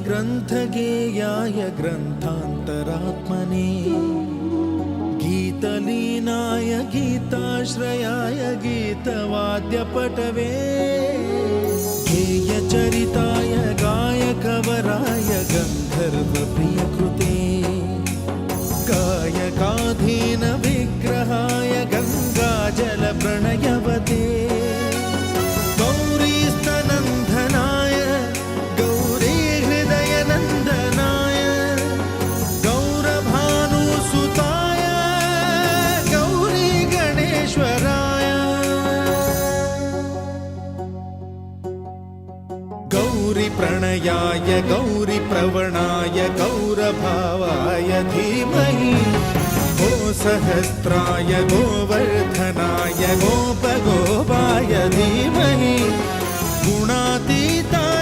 ग्रन्थगेयाय ग्रन्थान्तरात्मने गीतलीनाय गीताश्रयाय गीतवाद्यपटवे गेयचरिताय गायकवराय गन्धर्वप्रियकृते गायकाधीन विग्रहाय गङ्गाजलप्रणयवते गौरीस्तनन्दनाय गौरीहृदयनन्दनाय गौरभानुसुताय गौरीगणेश्वराय गौरीप्रणयाय गौरीप्रवणाय गौरभावाय धीमहि गोसहस्राय गोवर्धनाय गोपगोपाय धीमहि गुणातीताय